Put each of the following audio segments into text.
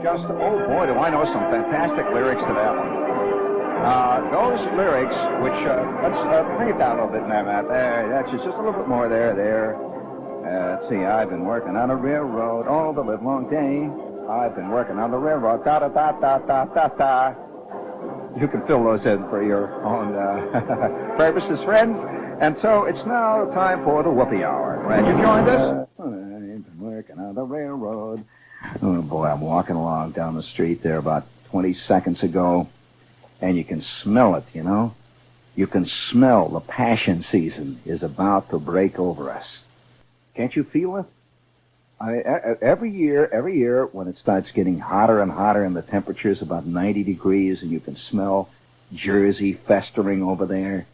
just, oh boy, do I know some fantastic lyrics to that one. Those lyrics, which, let's bring it down a little bit now, Matt. There, that's just a little bit more there. Let's see, I've been working on the railroad all the live long day. I've been working on the railroad, da-da-da-da-da-da-da. You can fill those in for your own purposes, friends. And so it's now time for the whoopee hour. Glad you joined us. I've been working on the railroad. Oh, boy, I'm walking along down the street there about 20 seconds ago, and you can smell it, you know. You can smell the passion season is about to break over us. Can't you feel it? Every year when it starts getting hotter and hotter and the temperature's about 90 degrees and you can smell Jersey festering over there,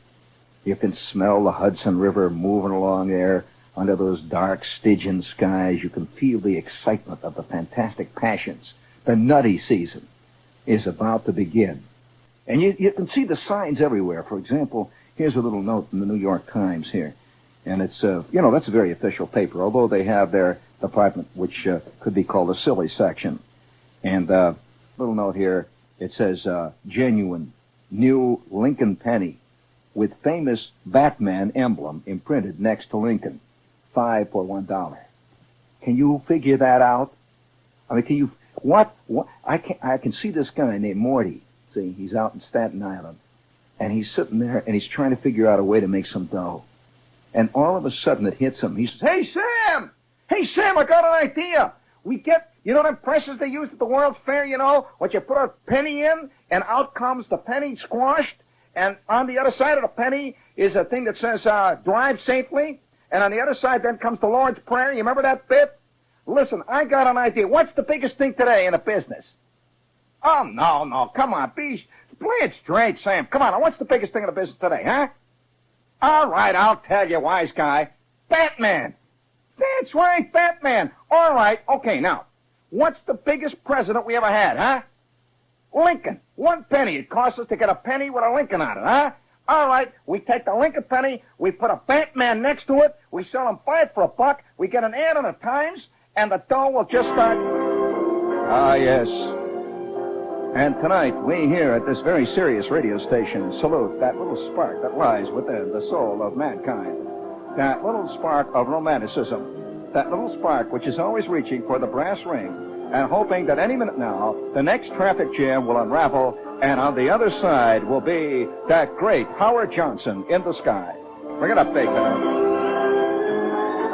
you can smell the Hudson River moving along there under those dark Stygian skies. You can feel the excitement of the fantastic passions. The nutty season is about to begin. And you can see the signs everywhere. For example, here's a little note in the New York Times here. And it's, that's a very official paper, although they have their department, which could be called the silly section. And little note here, it says, genuine, new Lincoln penny with famous Batman emblem imprinted next to Lincoln, 5 for $1. Can you figure that out? I mean, can you, what, I can see this guy named Morty. See, he's out in Staten Island, and he's sitting there, and he's trying to figure out a way to make some dough. And all of a sudden it hits him. He says, Hey, Sam, I got an idea. We get, you know them presses they use at the World's Fair, you know, what you put a penny in, and out comes the penny squashed, and on the other side of the penny is a thing that says, drive safely, and on the other side then comes the Lord's Prayer. You remember that bit? Listen, I got an idea. What's the biggest thing today in the business? Oh, no, come on, play it straight, Sam. Come on, what's the biggest thing in the business today, huh? All right, I'll tell you, wise guy. Batman. That's right, Batman. All right, okay, now, what's the biggest president we ever had, huh? Lincoln. 1 penny. It cost us to get a penny with a Lincoln on it, huh? All right, we take the Lincoln penny, we put a Batman next to it, we sell them 5 for $1, we get an ad in the Times, and the dough will just start... Ah, yes. And tonight, we here at this very serious radio station salute that little spark that lies within the soul of mankind. That little spark of romanticism. That little spark which is always reaching for the brass ring and hoping that any minute now, the next traffic jam will unravel, and on the other side will be that great Howard Johnson in the sky. Bring it up, big man.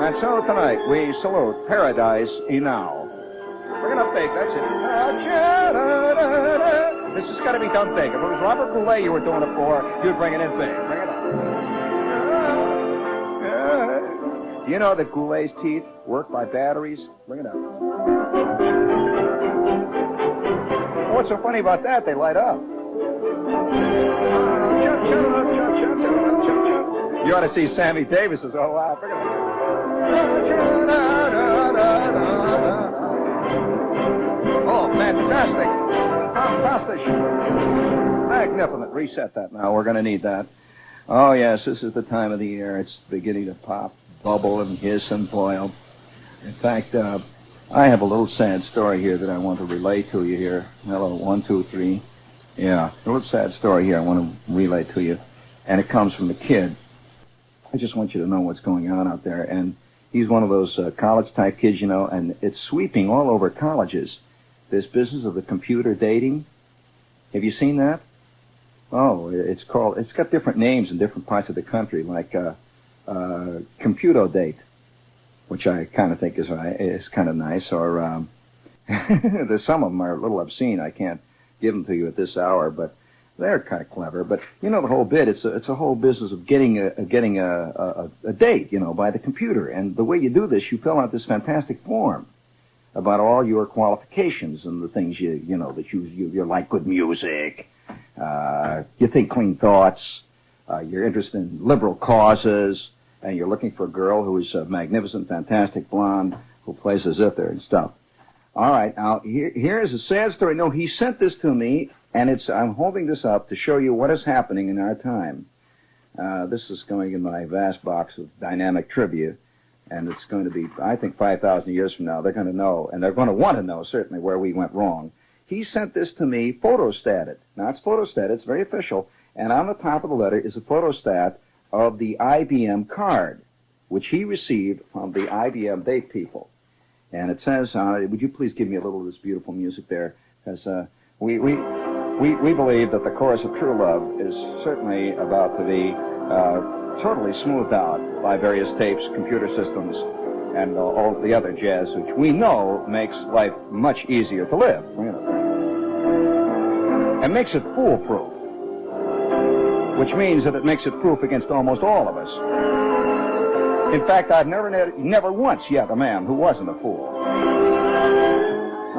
And so tonight, we salute Paradise Enow. Bring it up big, that's it. This has got to be done big. If it was Robert Goulet you were doing it for, you'd bring it in big. Bring it up. Do you know that Goulet's teeth work by batteries? Bring it up. What's so funny about that? They light up. You ought to see Sammy Davis's. Oh, wow. Bring it up. Oh, fantastic. Fantastic. Magnificent. Reset that now. We're going to need that. Oh, yes, this is the time of the year. It's beginning to pop, bubble, and hiss and boil. In fact, I have a little sad story here that I want to relay to you here. Hello, 1, 2, 3. Yeah, a little sad story here I want to relay to you. And it comes from a kid. I just want you to know what's going on out there. And he's one of those college-type kids, you know, and it's sweeping all over colleges. This business of the computer dating. Have you seen that? Oh, it's got different names in different parts of the country, like Computo Date, which I kind of think is kind of nice, or there's some of them are a little obscene. I can't give them to you at this hour, but they're kind of clever. But you know the whole bit. It's a whole business of getting a date, you know, by the computer. And the way you do this, you fill out this fantastic form about all your qualifications and the things you know that you like good music, you think clean thoughts, you're interested in liberal causes, and you're looking for a girl who is a magnificent, fantastic blonde who plays a zither and stuff. All right, now here's a sad story. No, he sent this to me, and I'm holding this up to show you what is happening in our time. This is going in my vast box of dynamic trivia. And it's going to be, I think, 5,000 years from now, they're going to know, and they're going to want to know, certainly, where we went wrong. He sent this to me photostated. Now, it's photostated. It's very official. And on the top of the letter is a photostat of the IBM card, which he received from the IBM date people. And it says on it, would you please give me a little of this beautiful music there? Because we believe that the chorus of true love is certainly about to be totally smoothed out by various tapes, computer systems, and all the other jazz, which we know makes life much easier to live. And makes it foolproof, which means that it makes it proof against almost all of us. In fact, I've never once yet a man who wasn't a fool.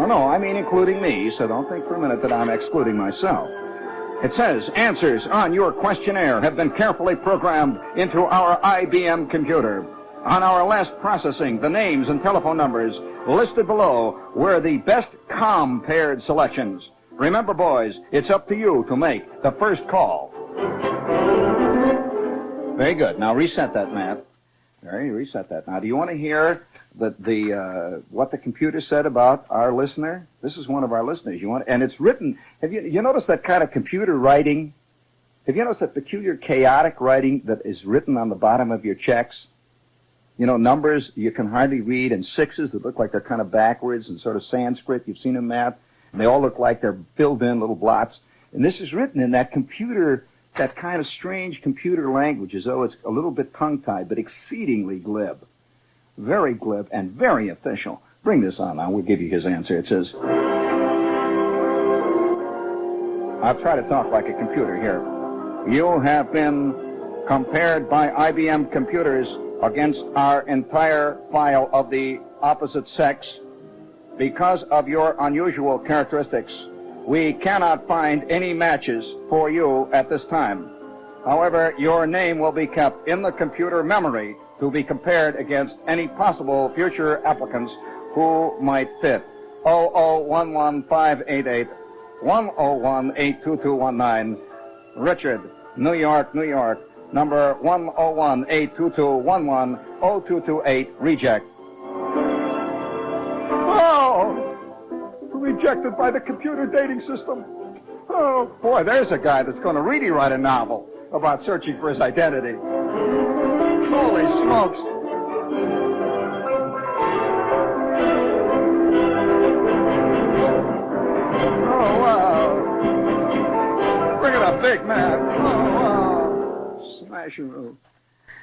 No, I mean including me, so don't think for a minute that I'm excluding myself. It says, answers on your questionnaire have been carefully programmed into our IBM computer. On our last processing, the names and telephone numbers listed below were the best com-paired selections. Remember, boys, it's up to you to make the first call. Very good. Now reset that, Matt. Reset that. Now, do you want to hear what the computer said about our listener? This is one of our listeners. And it's written. Have you noticed that kind of computer writing? Have you noticed that peculiar chaotic writing that is written on the bottom of your checks? You know, numbers you can hardly read, and sixes that look like they're kind of backwards and sort of Sanskrit. You've seen them, Matt? And they all look like they're filled in little blots. And this is written in that computer, that kind of strange computer language, as though it's a little bit tongue-tied, but exceedingly glib. Very glib and very official. Bring this on now. We'll give you his answer. It says, I'll try to talk like a computer here. You have been compared by IBM computers against our entire file of the opposite sex. Because of your unusual characteristics, we cannot find any matches for you at this time. However, your name will be kept in the computer memory to be compared against any possible future applicants who might fit. 0011588 101-82219. Richard, New York, New York. Number 101-82211 0228. Reject. Oh! Rejected by the computer dating system. Oh, boy, there's a guy that's going to really write a novel about searching for his identity. Holy smokes. Oh, wow. Bring it up, big man. Oh, wow. Smash him.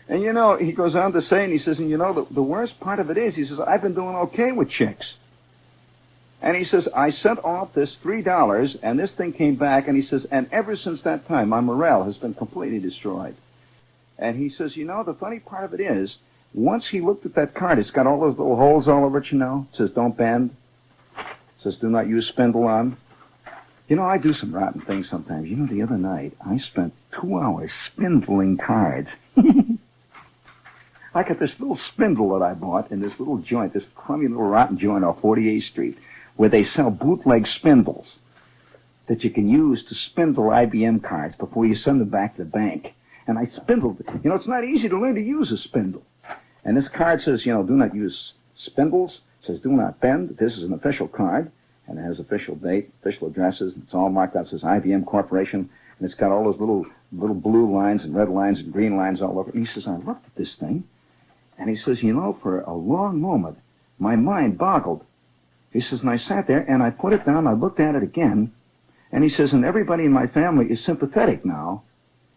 And, you know, he goes on to say, and he says, and you know, the worst part of it is, he says, I've been doing okay with chicks. And he says, I sent off this $3, and this thing came back, and he says, and ever since that time, my morale has been completely destroyed. And he says, you know, the funny part of it is, once he looked at that card, it's got all those little holes all over it, you know. It says, don't bend. It says, do not use spindle on. You know, I do some rotten things sometimes. You know, the other night, I spent 2 hours spindling cards. I got this little spindle that I bought in this little joint, this crummy little rotten joint off 48th Street, where they sell bootleg spindles that you can use to spindle IBM cards before you send them back to the bank. And I spindled it. You know, it's not easy to learn to use a spindle. And this card says, you know, do not use spindles. It says, do not bend. This is an official card, and it has official date, official addresses, and it's all marked out. It says IBM Corporation, and it's got all those little blue lines and red lines and green lines all over it. And he says, I looked at this thing, and he says, you know, for a long moment, my mind boggled. He says, and I sat there, and I put it down, I looked at it again, and he says, and everybody in my family is sympathetic now,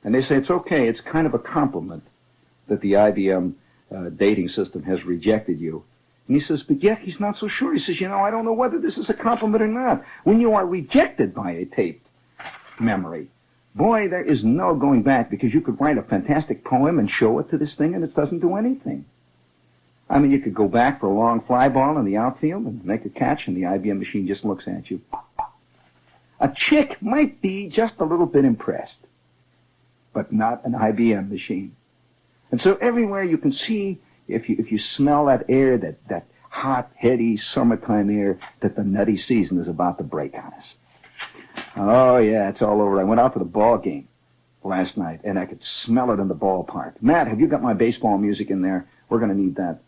and they say it's okay, it's kind of a compliment that the IBM dating system has rejected you. And he says, but yet he's not so sure. He says, you know, I don't know whether this is a compliment or not. When you are rejected by a taped memory, boy, there is no going back, because you could write a fantastic poem and show it to this thing, and it doesn't do anything. I mean, you could go back for a long fly ball in the outfield and make a catch, and the IBM machine just looks at you. A chick might be just a little bit impressed, but not an IBM machine. And so everywhere you can see, if you smell that air, that hot, heady summertime air, that the nutty season is about to break on us. Oh, yeah, it's all over. I went out to the ball game last night, and I could smell it in the ballpark. Matt, have you got my baseball music in there? We're going to need that.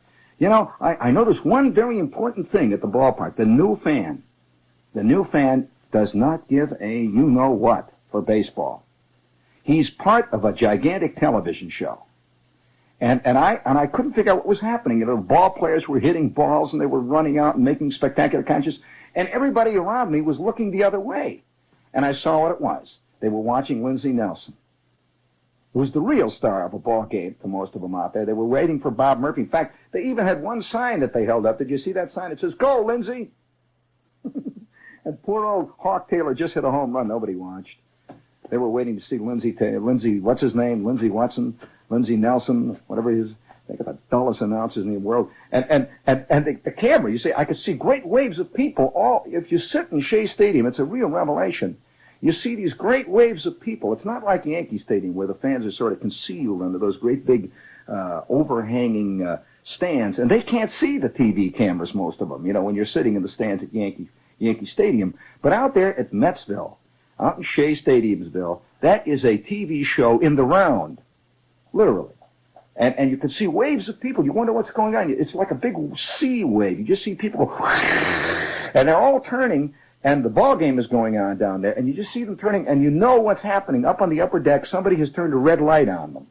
You know, I noticed one very important thing at the ballpark. The new fan does not give a you-know-what for baseball. He's part of a gigantic television show. And I couldn't figure out what was happening. You know, the ball players were hitting balls, and they were running out and making spectacular catches, and everybody around me was looking the other way. And I saw what it was. They were watching Lindsey Nelson, who was the real star of a ball game to most of them out there. They were waiting for Bob Murphy. In fact, they even had one sign that they held up. Did you see that sign? It says, "Go, Lindsey." And poor old Hawk Taylor just hit a home run. Nobody watched. They were waiting to see Lindsey, what's his name? Lindsey Watson, Lindsey Nelson, whatever he is. Think of the dullest announcers in the world. And the camera, you see, I could see great waves of people. If you sit in Shea Stadium, it's a real revelation. You see these great waves of people. It's not like Yankee Stadium where the fans are sort of concealed under those great big overhanging stands, and they can't see the TV cameras, most of them, you know, when you're sitting in the stands at Yankee Stadium. But out there at Metsville, out in Shea Stadiumsville, that is a TV show in the round, literally. And you can see waves of people. You wonder what's going on. It's like a big sea wave. You just see people go, and they're all turning, and the ball game is going on down there, and you just see them turning, and you know what's happening. Up on the upper deck, somebody has turned a red light on them,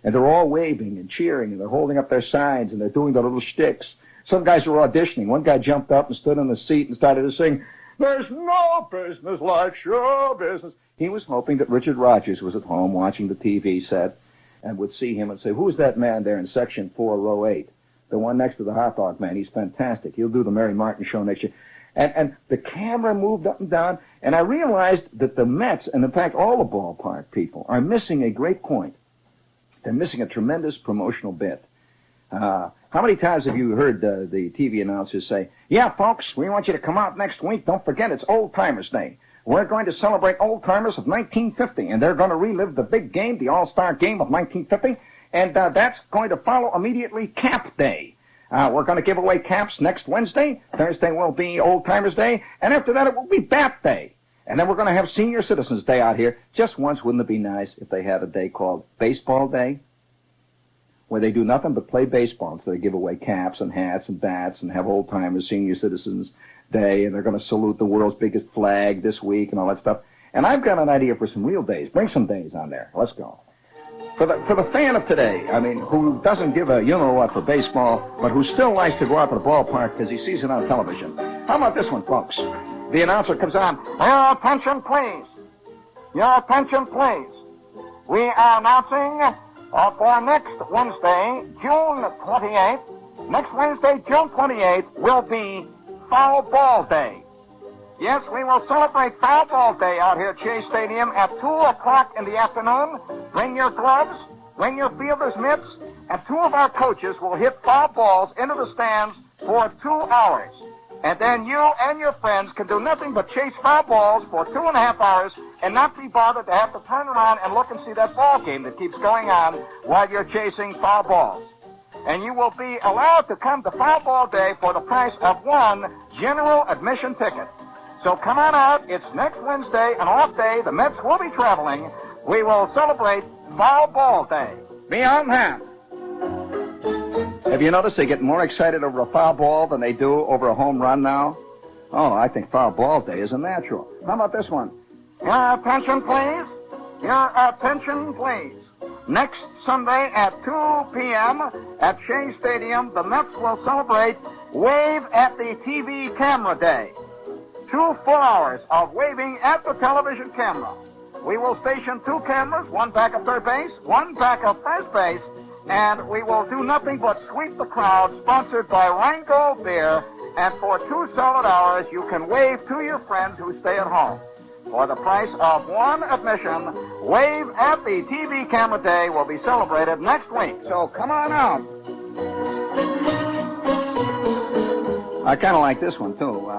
and they're all waving and cheering, and they're holding up their signs, and they're doing the little shticks. Some guys are auditioning. One guy jumped up and stood on the seat and started to sing, "There's no business like show business." He was hoping that Richard Rogers was at home watching the TV set and would see him and say, "Who's that man there in section 4, row 8? The one next to the hot dog man. He's fantastic. He'll do the Mary Martin show next year." And the camera moved up and down, and I realized that the Mets, and in fact all the ballpark people, are missing a great point. They're missing a tremendous promotional bit. How many times have you heard the TV announcers say, "Yeah, folks, we want you to come out next week. Don't forget, it's Old Timers Day. We're going to celebrate old timers of 1950, and they're going to relive the big game, the All-Star game of 1950, and that's going to follow immediately Cap Day. We're going to give away caps next Wednesday. Thursday will be Old Timers Day, and after that it will be Bat Day. And then we're going to have Senior Citizens Day out here. Just once, wouldn't it be nice if they had a day called Baseball Day, where they do nothing but play baseball, so they give away caps and hats and bats and have Old Timers, Senior Citizens Day, and they're going to salute the world's biggest flag this week and all that stuff. And I've got an idea for some real days. Bring some days on there. Let's go. For the fan of today, I mean, who doesn't give a you-know-what for baseball, but who still likes to go out to the ballpark because he sees it on television. How about this one, folks? The announcer comes on. "Your attention, please. Your attention, please. We are announcing for next Wednesday, June 28th. Next Wednesday, June 28th, will be Foul Ball Day. Yes, we will celebrate Foul Ball Day out here at Shea Stadium at 2 o'clock in the afternoon. Bring your gloves, bring your fielder's mitts, and 2 of our coaches will hit foul balls into the stands for 2 hours. And then you and your friends can do nothing but chase foul balls for 2.5 hours and not be bothered to have to turn around and look and see that ball game that keeps going on while you're chasing foul balls. And you will be allowed to come to Foul Ball Day for the price of 1 general admission ticket. So come on out. It's next Wednesday, an off day. The Mets will be traveling. We will celebrate Foul Ball Day. Be on hand. Have you noticed they get more excited over a foul ball than they do over a home run now? Oh, I think Foul Ball Day is a natural. How about this one? Your attention, please. Your attention, please. Next Sunday at 2 p.m. at Shea Stadium, the Mets will celebrate Wave at the TV Camera Day. 2 full hours of waving at the television camera. We will station 2 cameras, one back of third base, one back of first base, and we will do nothing but sweep the crowd, sponsored by Rheingold Beer, and for 2 solid hours you can wave to your friends who stay at home. For the price of 1 admission, Wave at the TV Camera Day will be celebrated next week, so come on out. I kind of like this one, too.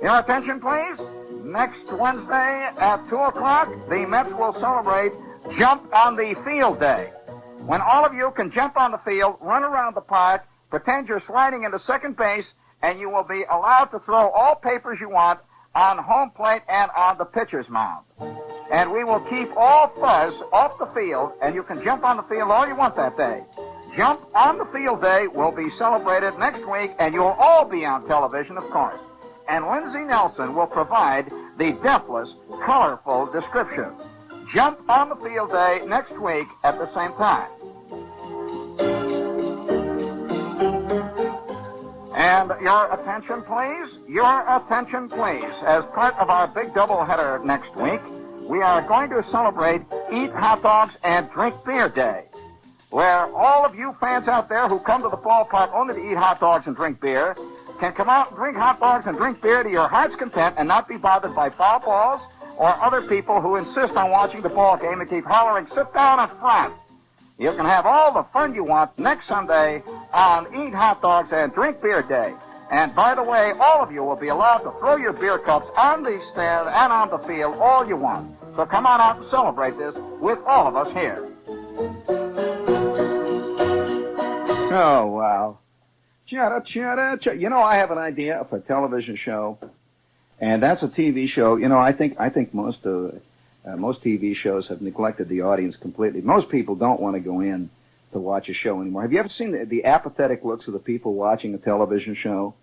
Your attention, please. Next Wednesday at 2 o'clock, the Mets will celebrate Jump on the Field Day, when all of you can jump on the field, run around the park, pretend you're sliding into second base, and you will be allowed to throw all papers you want on home plate and on the pitcher's mound. And we will keep all fuzz off the field, and you can jump on the field all you want that day. Jump on the Field Day will be celebrated next week, and you'll all be on television, of course. And Lindsey Nelson will provide the deathless, colorful description. Jump on the Field Day next week at the same time. And your attention, please. Your attention, please. As part of our big doubleheader next week, we are going to celebrate Eat Hot Dogs and Drink Beer Day, where all of you fans out there who come to the ballpark only to eat hot dogs and drink beer can come out and drink hot dogs and drink beer to your heart's content and not be bothered by foul balls or other people who insist on watching the ball game and keep hollering, "Sit down in front." You can have all the fun you want next Sunday on Eat Hot Dogs and Drink Beer Day. And by the way, all of you will be allowed to throw your beer cups on the stand and on the field all you want. So come on out and celebrate this with all of us here. Oh, wow. You know, I have an idea for a television show, and that's a TV show. You know, I think most TV shows have neglected the audience completely. Most people don't want to go in to watch a show anymore. Have you ever seen the apathetic looks of the people watching a television show?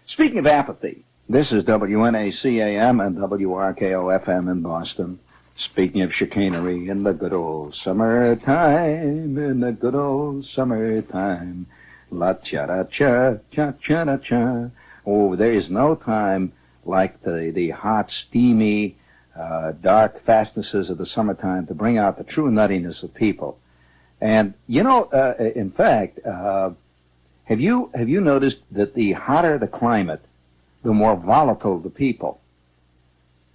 Speaking of apathy, this is WNAC-AM and WRKO-FM in Boston. Speaking of chicanery, in the good old summertime, in the good old summertime, la-cha-da-cha, cha-cha-da-cha. Oh, there is no time like the hot, steamy, dark fastnesses of the summertime to bring out the true nuttiness of people. And, you know, in fact, have you noticed that the hotter the climate, the more volatile the people?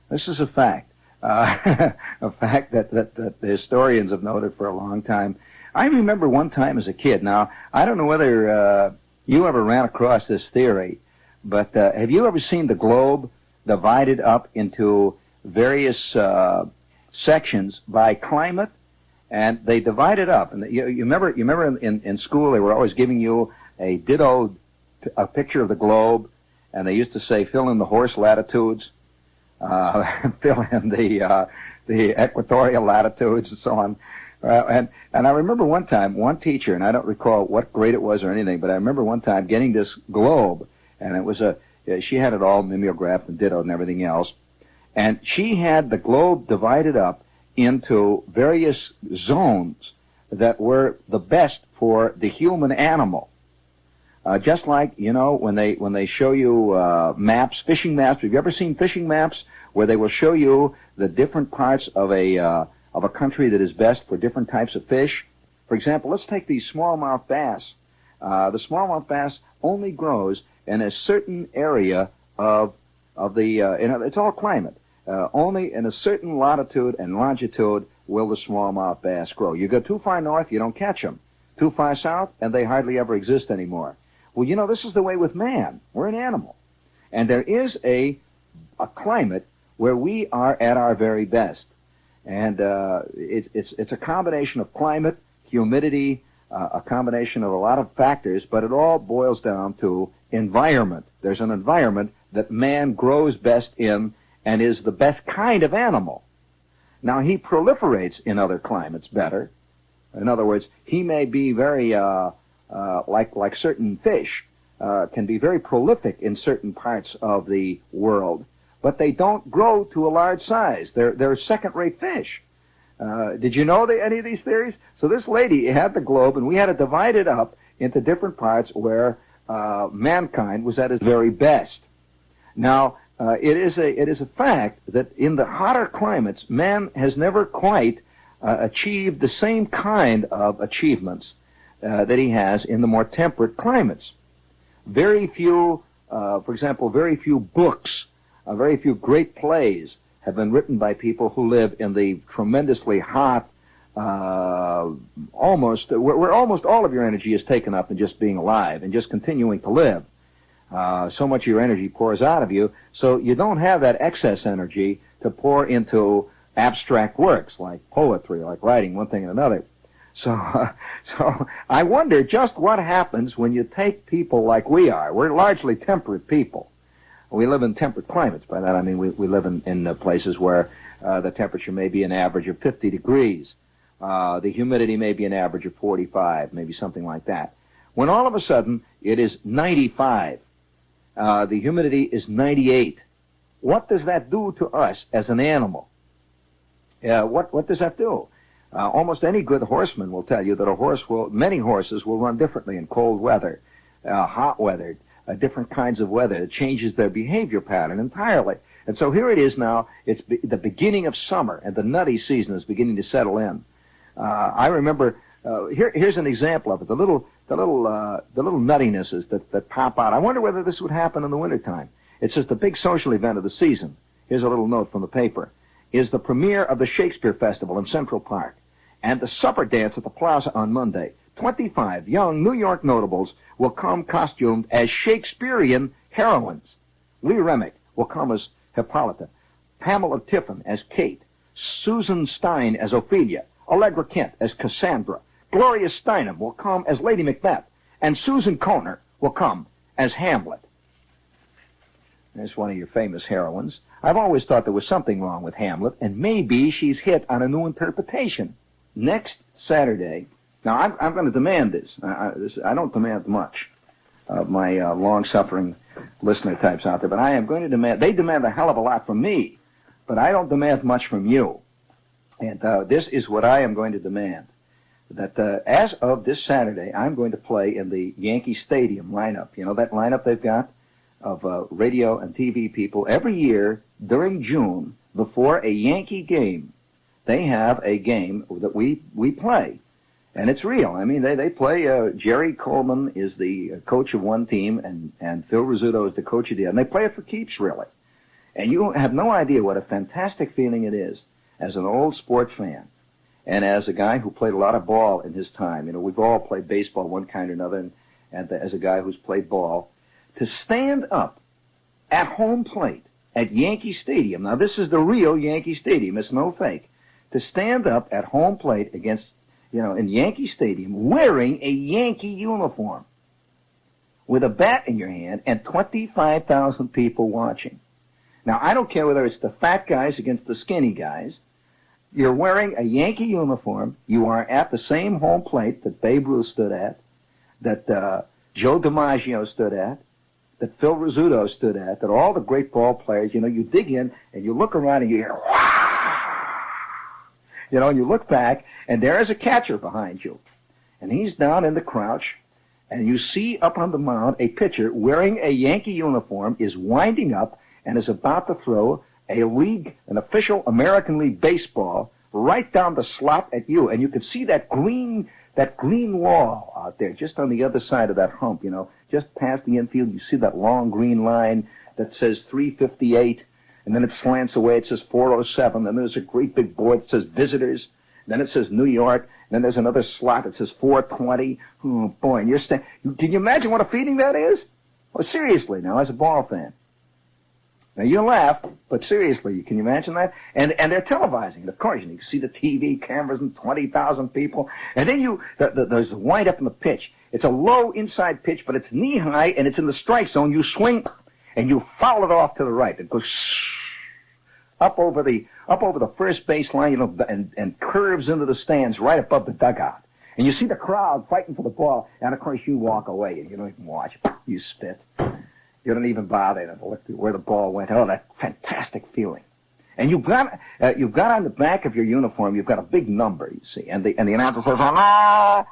This is a fact. A fact that the historians have noted for a long time. I remember one time as a kid. Now, I don't know whether you ever ran across this theory, but have you ever seen the globe divided up into various sections by climate? And they divide it up. And you remember in school they were always giving you a picture of the globe, and they used to say, fill in the horse latitudes, fill in the equatorial latitudes, and so on. And I remember one time, one teacher, and I don't recall what grade it was or anything, but I remember one time getting this globe, and it was she had it all mimeographed and ditto and everything else, and she had the globe divided up into various zones that were the best for the human animal. Just like, you know, when they show you maps, fishing maps. Have you ever seen fishing maps where they will show you the different parts of a country that is best for different types of fish? For example, let's take the smallmouth bass. The smallmouth bass only grows in a certain area of the it's all climate. Only in a certain latitude and longitude will the smallmouth bass grow. You go too far north, you don't catch them. Too far south, and they hardly ever exist anymore. Well, you know, this is the way with man. We're an animal. And there is a climate where we are at our very best. And it's a combination of climate, humidity, a combination of a lot of factors, but it all boils down to environment. There's an environment that man grows best in and is the best kind of animal. Now, he proliferates in other climates better. In other words, he may be very, like certain fish, can be very prolific in certain parts of the world, but they don't grow to a large size. They're second-rate fish. Did you know any of these theories? So this lady had the globe, and we had it divided up into different parts where mankind was at its very best. Now, it is a fact that in the hotter climates, man has never quite achieved the same kind of achievements that he has in the more temperate climates. Very few, for example, very few books, very few great plays have been written by people who live in the tremendously hot, where almost all of your energy is taken up in just being alive and just continuing to live. So much of your energy pours out of you, so you don't have that excess energy to pour into abstract works like poetry, like writing, one thing and another. So I wonder just what happens when you take people like we are. We're largely temperate people. We live in temperate climates. By that I mean we live in places where the temperature may be an average of 50 degrees. The humidity may be an average of 45, maybe something like that. When all of a sudden it is 95, the humidity is 98. What does that do to us as an animal? What does that do? Almost any good horseman will tell you that many horses will run differently in cold weather, hot weather, different kinds of weather. It changes their behavior pattern entirely. And so here it is now. It's the beginning of summer, and the nutty season is beginning to settle in. I remember here's an example of it. The little nuttinesses that pop out. I wonder whether this would happen in the wintertime. It says the big social event of the season. Here's a little note from the paper. Is the premiere of the Shakespeare Festival in Central Park and the supper dance at the Plaza on Monday. 25 young New York notables will come costumed as Shakespearean heroines. Lee Remick will come as Hippolyta, Pamela Tiffin as Kate, Susan Stein as Ophelia, Allegra Kent as Cassandra, Gloria Steinem will come as Lady Macbeth, and Susan Conner will come as Hamlet. There's one of your famous heroines. I've always thought there was something wrong with Hamlet, and maybe she's hit on a new interpretation. Next Saturday, now I'm going to demand this. I don't demand much of my long-suffering listener types out there, but I am going to demand, they demand a hell of a lot from me, but I don't demand much from you. And this is what I am going to demand. That as of this Saturday, I'm going to play in the Yankee Stadium lineup. You know that lineup they've got of radio and TV people? Every year during June, before a Yankee game, they have a game that we play. And it's real. I mean, they play, Jerry Coleman is the coach of one team, and Phil Rizzuto is the coach of the other. And they play it for keeps, really. And you have no idea what a fantastic feeling it is as an old sport fan. And as a guy who played a lot of ball in his time, you know, we've all played baseball one kind or another, and as a guy who's played ball, to stand up at home plate at Yankee Stadium. Now, this is the real Yankee Stadium. It's no fake. To stand up at home plate against, you know, in Yankee Stadium wearing a Yankee uniform with a bat in your hand and 25,000 people watching. Now, I don't care whether it's the fat guys against the skinny guys. You're wearing a Yankee uniform. You are at the same home plate that Babe Ruth stood at, that Joe DiMaggio stood at, that Phil Rizzuto stood at, that all the great ball players, you know, you dig in and you look around and you hear, wow! You know, and you look back and there is a catcher behind you. And he's down in the crouch, and you see up on the mound a pitcher wearing a Yankee uniform is winding up and is about to throw an official American League baseball right down the slot at you. And you can see that green wall out there just on the other side of that hump, you know, just past the infield. You see that long green line that says 358, and then it slants away. It says 407, and there's a great big board that says visitors. Then it says New York, and then there's another slot that says 420. Oh, boy, and can you imagine what a feeling that is? Well, seriously, now, as a ball fan. Now, you laugh, but seriously, can you imagine that? And they're televising it, of course. And you can see the TV cameras and 20,000 people. And then there's the wind up in the pitch. It's a low inside pitch, but it's knee-high, and it's in the strike zone. You swing, and you foul it off to the right. It goes up over the first base line, you know, and curves into the stands right above the dugout. And you see the crowd fighting for the ball, and, of course, you walk away, and you don't even watch. You spit. You don't even bother to look where the ball went. Oh, that fantastic feeling! And you've got on the back of your uniform, you've got a big number, you see, and the announcer says, "Now,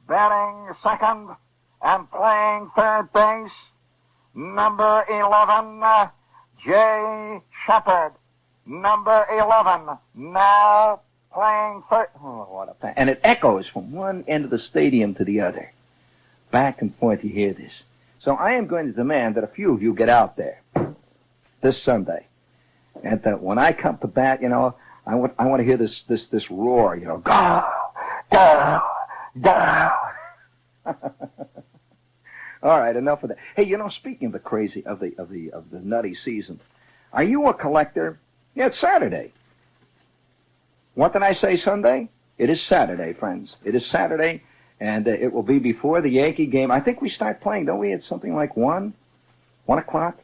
batting second and playing third base, number 11, Jay Shepard. Number 11, now playing third." Oh, what a and it echoes from one end of the stadium to the other, back and forth. You hear this. So I am going to demand that a few of you get out there this Sunday, and that when I come to bat, you know, I want to hear this roar, you know, go, go, go. All right, enough of that. Hey, you know, speaking of the crazy of the nutty season, are you a collector? Yeah, it's Saturday. What did I say Sunday? It is Saturday, friends. It is Saturday. And it will be before the Yankee game. I think we start playing, don't we? It's something like 1 o'clock.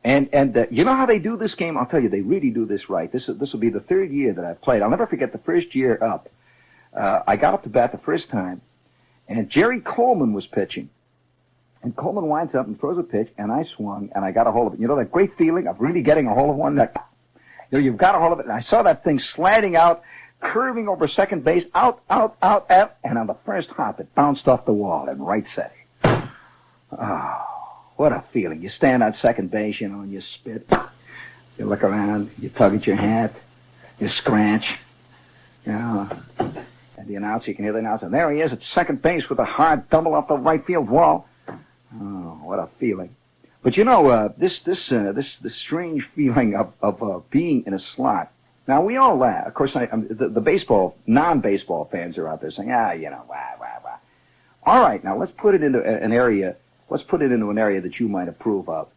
And you know how they do this game? I'll tell you, they really do this right. This will be the third year that I've played. I'll never forget the first year up. I got up to bat the first time, and Jerry Coleman was pitching. And Coleman winds up and throws a pitch, and I swung, and I got a hold of it. You know that great feeling of really getting a hold of one? That, you know, you've got a hold of it, and I saw that thing slanting out, curving over second base, out, and on the first hop, it bounced off the wall and right center. Oh, what a feeling. You stand on second base, you know, and you spit. You look around, you tug at your hat, you scratch, you know, and the announcer, you can hear the announcer, and there he is at second base with a hard double off the right field wall. Oh, what a feeling. But you know, this strange feeling of being in a slot. Now, we all laugh. Of course, the baseball, non-baseball fans are out there saying, you know, wah. All right, now let's put it into an area that you might approve of.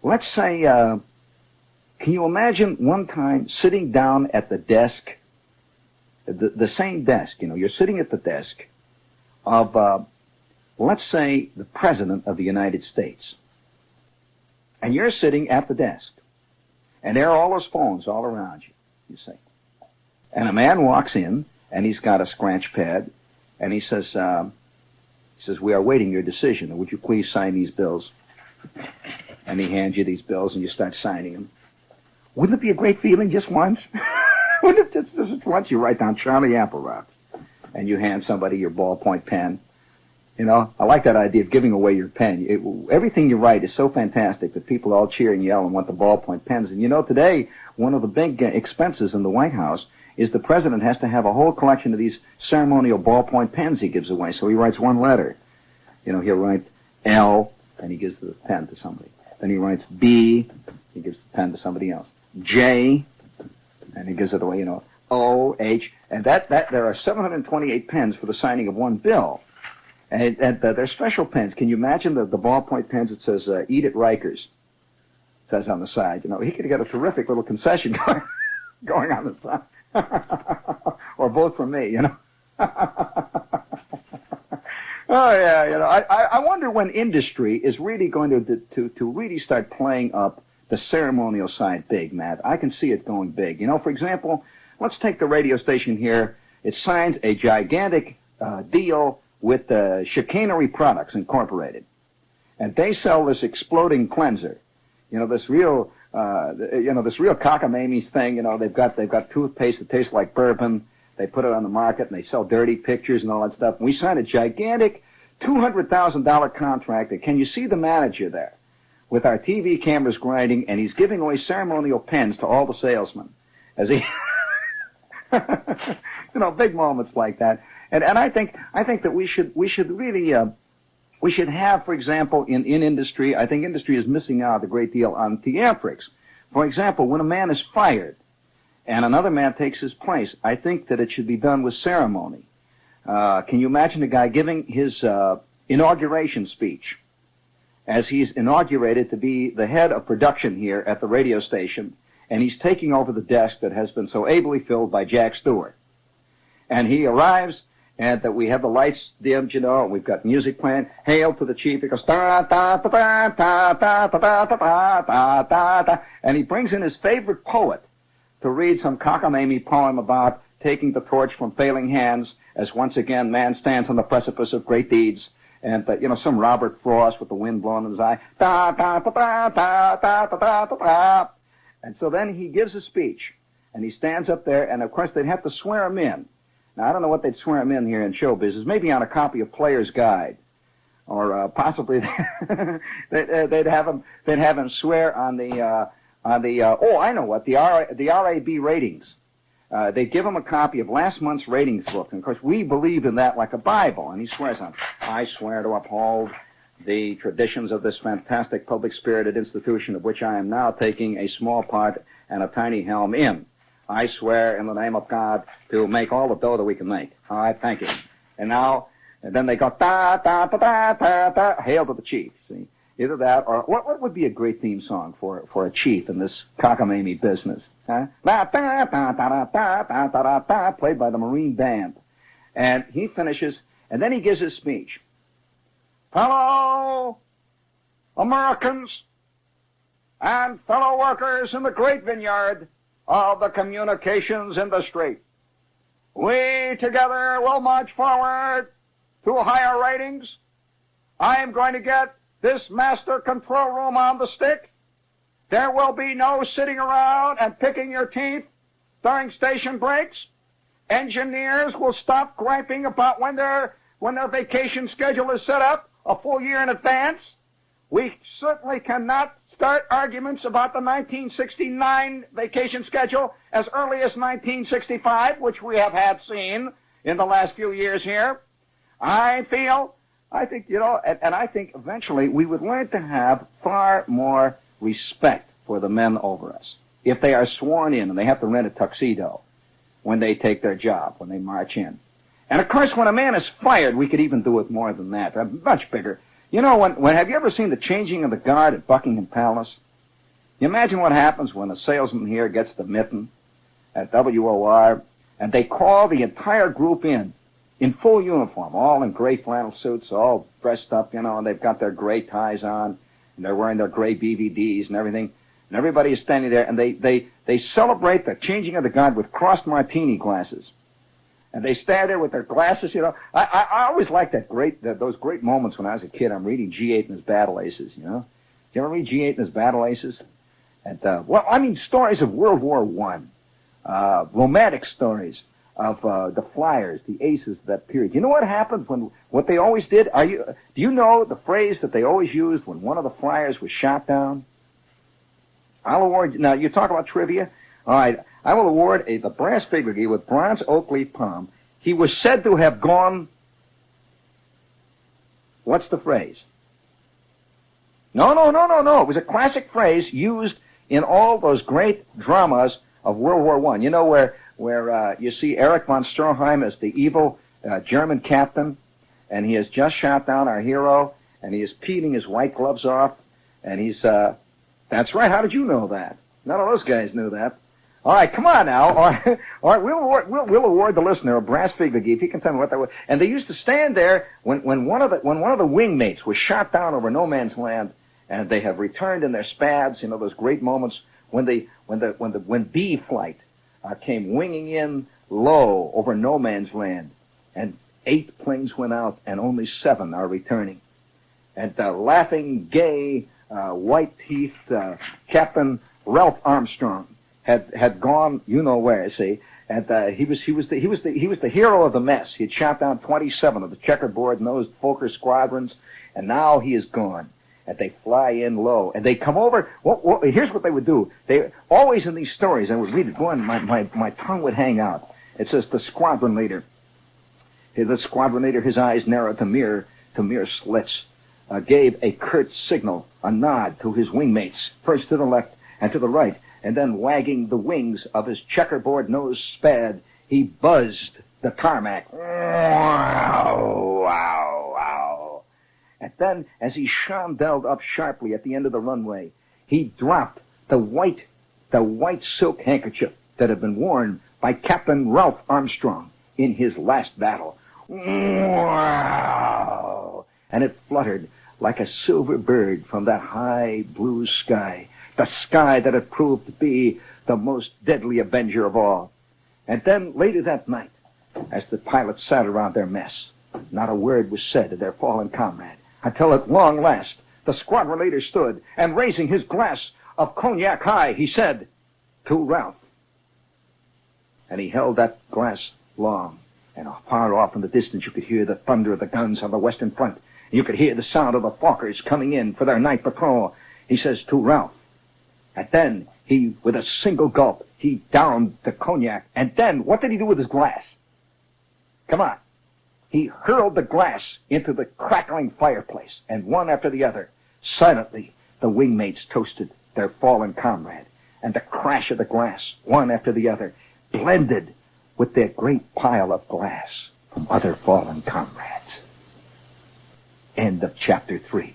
Let's say, can you imagine one time sitting down at the desk, the same desk, you know, you're sitting at the desk of, let's say, the President of the United States. And you're sitting at the desk. And there are all those phones all around you, you see. And a man walks in, and he's got a scratch pad, and he says, we are awaiting your decision. Would you please sign these bills? And he hands you these bills, and you start signing them. Wouldn't it be a great feeling just once? Wouldn't it just once? You write down Charlie Appleroth, and you hand somebody your ballpoint pen. You know, I like that idea of giving away your pen. Everything you write is so fantastic that people all cheer and yell and want the ballpoint pens. And you know, today, one of the big expenses in the White House is the president has to have a whole collection of these ceremonial ballpoint pens he gives away. So he writes one letter. You know, he'll write L, and he gives the pen to somebody. Then he writes B, he gives the pen to somebody else. J, and he gives it away, you know, O, H. And that there are 728 pens for the signing of one bill. And they're special pens. Can you imagine the ballpoint pens? It says, eat at Rikers. It says on the side. You know, he could have got a terrific little concession going on the side. Or both from me, you know. Oh, yeah, you know. I wonder when industry is really going to really start playing up the ceremonial side big, Matt. I can see it going big. You know, for example, let's take the radio station here. It signs a gigantic deal with Chicanery Products Incorporated, and they sell this exploding cleanser. You know, this real cockamamie thing. You know, they've got toothpaste that tastes like bourbon. They put it on the market, and they sell dirty pictures and all that stuff. And we signed a gigantic $200,000 contract. And can you see the manager there with our TV cameras grinding, and he's giving away ceremonial pens to all the salesmen as he, you know, big moments like that. And I think that we should really we should have, for example, in industry, I think industry is missing out a great deal on theatrics. For example, when a man is fired and another man takes his place, I think that it should be done with ceremony. Can you imagine a guy giving his inauguration speech as he's inaugurated to be the head of production here at the radio station, and he's taking over the desk that has been so ably filled by Jack Stewart. And he arrives, and that we have the lights dimmed, you know, and we've got music playing. Hail to the chief. It goes, da, da, da, da, da, da, da, da, da, da, da, da. And he brings in his favorite poet to read some cockamamie poem about taking the torch from failing hands as once again man stands on the precipice of great deeds. And, you know, some Robert Frost with the wind blowing in his eye. Da, da, da, da, da, da, da, da, da. And so then he gives a speech, and he stands up there, and of course they'd have to swear him in. Now, I don't know what they'd swear him in here in show business. Maybe on a copy of Player's Guide, or possibly they'd have him swear on the I know what, the RAB ratings. They'd give him a copy of last month's ratings book, and of course we believe in that like a Bible. And he swears on, I swear to uphold the traditions of this fantastic public-spirited institution of which I am now taking a small part and a tiny helm in. I swear in the name of God to make all the dough that we can make. All right, thank you. And then they go, da, da, da, da, da, da, hail to the chief. See, either that or what would be a great theme song for a chief in this cockamamie business? Huh? Da, da, da, da, da, da, da, da, played by the Marine Band. And he finishes, and then he gives his speech. Fellow Americans and fellow workers in the great vineyard of the communications industry. We together will march forward to higher ratings. I am going to get this master control room on the stick. There will be no sitting around and picking your teeth during station breaks. Engineers will stop griping about when their vacation schedule is set up a full year in advance. We certainly cannot start arguments about the 1969 vacation schedule as early as 1965, which we have had seen in the last few years here. I think, and I think eventually we would learn to have far more respect for the men over us. If they are sworn in and they have to rent a tuxedo when they take their job, when they march in. And of course, when a man is fired, we could even do it more than that, much bigger. You know, when have you ever seen the changing of the guard at Buckingham Palace? You imagine what happens when a salesman here gets the mitten at WOR, and they call the entire group in full uniform, all in gray flannel suits, all dressed up, and they've got their gray ties on, and they're wearing their gray BVDs and everything, and everybody is standing there, and they celebrate the changing of the guard with crossed martini glasses. And they stand there with their glasses, I always liked those great moments when I was a kid. I'm reading G8 and his Battle Aces, Did you ever read G8 and his Battle Aces? And, stories of World War I, romantic stories of the flyers, the aces of that period. You know what happened what they always did? Do you know the phrase that they always used when one of the flyers was shot down? I'll award, now you talk about trivia. All right, I will award the brass figurine with bronze oak leaf palm. He was said to have gone, what's the phrase? No. It was a classic phrase used in all those great dramas of World War I. You know where you see Erich von Stroheim as the evil German captain, and he has just shot down our hero, and he is peeling his white gloves off, and he's, that's right, how did you know that? None of those guys knew that. All right, come on now. All right, we'll award the listener a brass figure if he can tell me what that was. And they used to stand there when one of the wingmates was shot down over no man's land, and they have returned in their spads. Those great moments when B flight came winging in low over no man's land, and 8 planes went out, and only 7 are returning. And laughing, gay, white-teethed Captain Ralph Armstrong had gone, where, see, and he was the hero of the mess. He had shot down 27 of the checkerboard-nosed Fokker squadrons, and now he is gone. And they fly in low, and they come over. Here's what they would do. They always in these stories, I would read it, my tongue would hang out. It says the squadron leader. The squadron leader, his eyes narrowed to mere slits, gave a curt signal, a nod to his wingmates, first to the left and to the right. And then, wagging the wings of his checkerboard-nosed spad, he buzzed the tarmac. Wow, wow, wow. And then, as he chandelled up sharply at the end of the runway, he dropped the white silk handkerchief that had been worn by Captain Ralph Armstrong in his last battle. Wow! And it fluttered like a silver bird from that high blue sky. The sky that had proved to be the most deadly avenger of all. And then, later that night, as the pilots sat around their mess, not a word was said of their fallen comrade, until at long last, the squadron leader stood, and raising his glass of cognac high, he said, "To Ralph." And he held that glass long, and far off in the distance you could hear the thunder of the guns on the Western Front. You could hear the sound of the Fokkers coming in for their night patrol. He says, "To Ralph." And then he, with a single gulp, he downed the cognac. And then, what did he do with his glass? Come on. He hurled the glass into the crackling fireplace, and one after the other, silently, the wingmates toasted their fallen comrade. And the crash of the glass, one after the other, blended with their great pile of glass from other fallen comrades. End of chapter 3.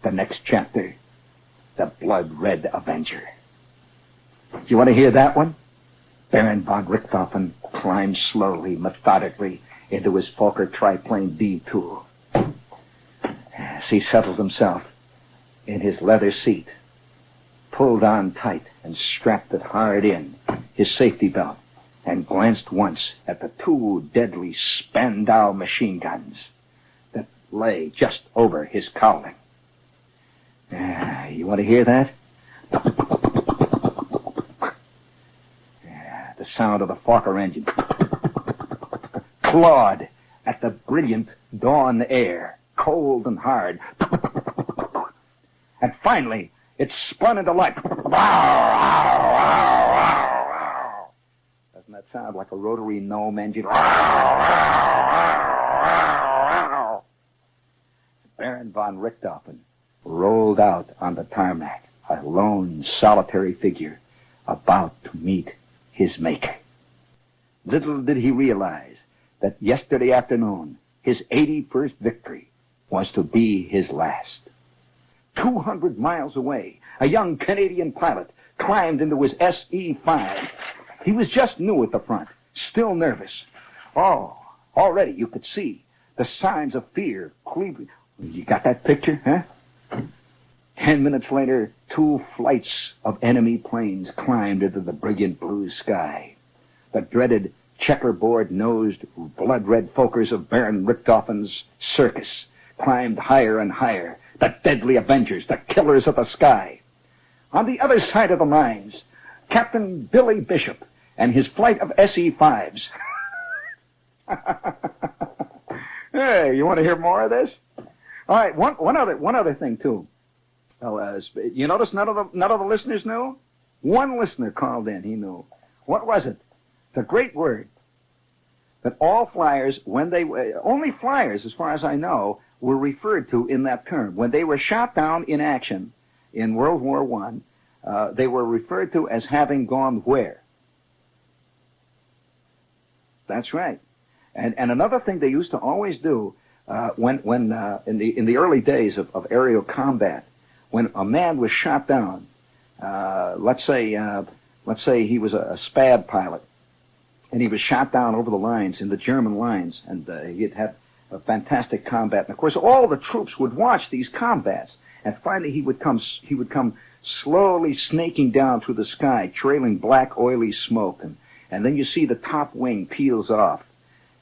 The next chapter, the blood-red Avenger. Do you want to hear that one? Baron von Richthofen climbed slowly, methodically, into his Fokker triplane B-2. As he settled himself in his leather seat, pulled on tight and strapped it hard in, his safety belt, and glanced once at the two deadly Spandau machine guns that lay just over his cowling. You want to hear that? The sound of the Fokker engine clawed at the brilliant dawn air, cold and hard. And finally, it spun into life. Doesn't that sound like a rotary gnome engine? Baron von Richthofen rolled out on the tarmac, a lone, solitary figure about to meet his maker. Little did he realize that yesterday afternoon, his 81st victory was to be his last. 200 miles away, a young Canadian pilot climbed into his SE-5. He was just new at the front, still nervous. Oh, already you could see the signs of fear cleaving. You got that picture, huh? 10 minutes later, 2 flights of enemy planes climbed into the brilliant blue sky. The dreaded checkerboard-nosed, blood-red Fokkers of Baron Richthofen's circus climbed higher and higher, the deadly avengers, the killers of the sky. On the other side of the lines, Captain Billy Bishop and his flight of SE-5s. Hey, you want to hear more of this? All right, one other thing too. Well, you notice none of the listeners knew? One listener called in. He knew. What was it? The great word that all flyers, only flyers, as far as I know, were referred to in that term. When they were shot down in action in World War I, they were referred to as having gone where? That's right. And another thing they used to always do when in the early days of aerial combat, when a man was shot down, let's say he was a SPAD pilot, and he was shot down over the lines, in the German lines, and he had a fantastic combat. And of course, all the troops would watch these combats, and finally he would come slowly snaking down through the sky, trailing black, oily smoke, and then you see the top wing peels off,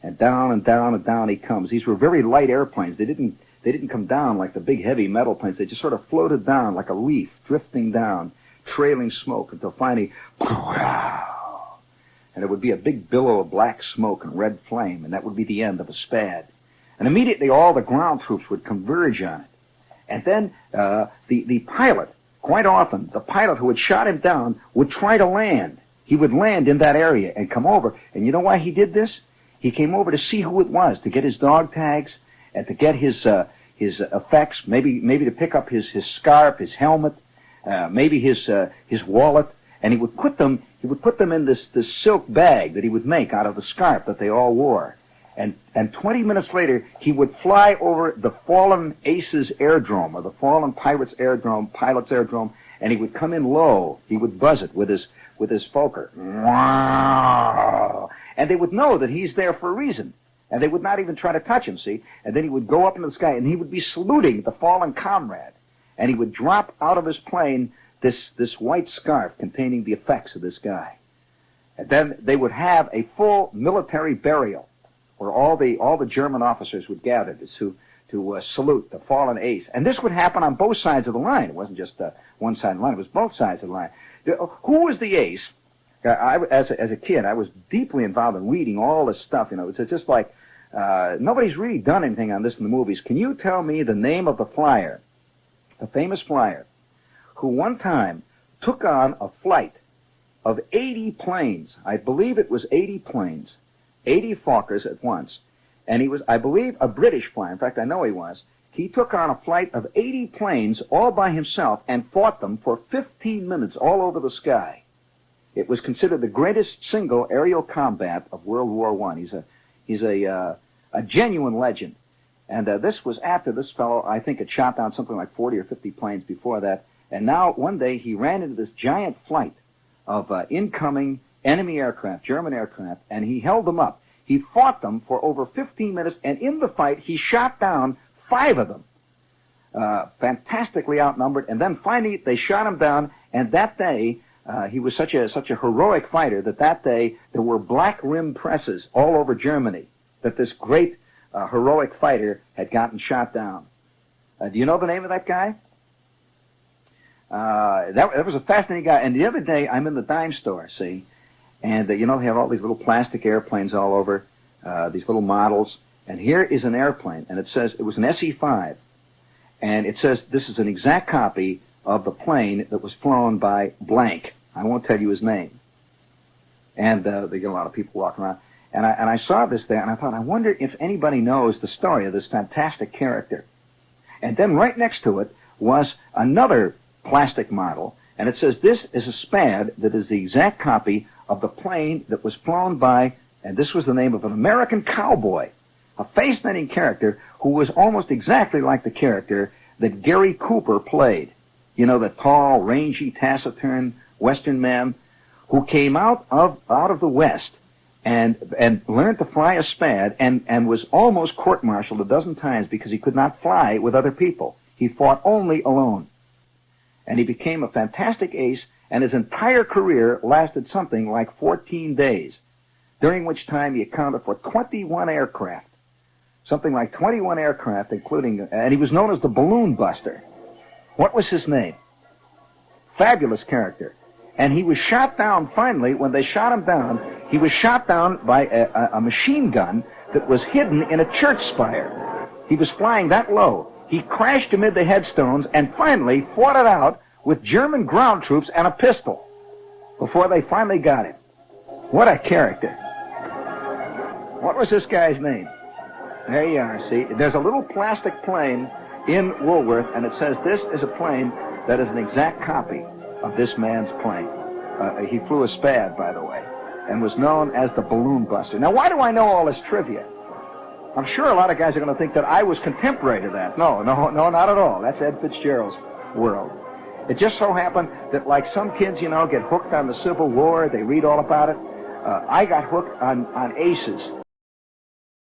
and down and down and down he comes. These were very light airplanes. They didn't come down like the big heavy metal planes. They just sort of floated down like a leaf, drifting down, trailing smoke until finally, and it would be a big billow of black smoke and red flame, and that would be the end of a SPAD. And immediately all the ground troops would converge on it. And then the pilot, quite often, the pilot who had shot him down would try to land. He would land in that area and come over. And you know why he did this? He came over to see who it was, to get his dog tags, and to get his effects, maybe to pick up his scarf, his helmet, maybe his wallet, and he would put them in this silk bag that he would make out of the scarf that they all wore. And 20 minutes later, he would fly over the fallen Ace's airdrome, or the fallen pilot's airdrome, and he would come in low. He would buzz it with his Fokker. And they would know that he's there for a reason. And they would not even try to touch him, see? And then he would go up into the sky, and he would be saluting the fallen comrade. And he would drop out of his plane this white scarf containing the effects of this guy. And then they would have a full military burial, where all the German officers would gather to salute the fallen ace. And this would happen on both sides of the line. It wasn't just one side of the line. It was both sides of the line. Who was the ace? As a kid, I was deeply involved in reading all this stuff. You know, it's just like nobody's really done anything on this in the movies. Can you tell me the name of the flyer, the famous flyer, who one time took on a flight of 80 planes? I believe it was 80 planes. 80 Fokkers at once, and he was, I believe, a British flyer. In fact, I know he was. He took on a flight of 80 planes all by himself and fought them for 15 minutes all over the sky. It was considered the greatest single aerial combat of World War I. He's a genuine legend. And this was after this fellow, I think, had shot down something like 40 or 50 planes before that. And now, one day, he ran into this giant flight of incoming enemy aircraft, German aircraft, and he held them up. He fought them for over 15 minutes, and in the fight, he shot down 5 of them, fantastically outnumbered, and then finally they shot him down, and that day, He was such a heroic fighter that day there were black rim presses all over Germany that this great heroic fighter had gotten shot down. Do you know the name of that guy? That was a fascinating guy. And the other day, I'm in the dime store, see, and they have all these little plastic airplanes all over, these little models. And here is an airplane, and it says it was an SE-5, and it says this is an exact copy of the plane that was flown by blank. I won't tell you his name. And they get a lot of people walking around. And I saw this there, and I thought, I wonder if anybody knows the story of this fantastic character. And then right next to it was another plastic model, and it says this is a Spad that is the exact copy of the plane that was flown by, and this was the name of an American cowboy, a fascinating character who was almost exactly like the character that Gary Cooper played. The tall, rangy, taciturn Western man who came out of the West and learned to fly a Spad and was almost court-martialed a dozen times because he could not fly with other people. He fought only alone. And he became a fantastic ace, and his entire career lasted something like 14 days, during which time he accounted for 21 aircraft. Something like 21 aircraft, including, and he was known as the Balloon Buster. What was his name? Fabulous character. And he was shot down finally. When they shot him down, he was shot down by a machine gun that was hidden in a church spire. He was flying that low. He crashed amid the headstones and finally fought it out with German ground troops and a pistol before they finally got him. What a character. What was this guy's name? There you are, see. There's a little plastic plane in Woolworth, and it says this is a plane that is an exact copy of this man's plane. He flew a Spad, by the way, and was known as the Balloon Buster. Now, why do I know all this trivia? I'm sure a lot of guys are going to think that I was contemporary to that. No, not at all. That's Ed Fitzgerald's world. It just so happened that, like some kids, get hooked on the Civil War. They read all about it. I got hooked on aces.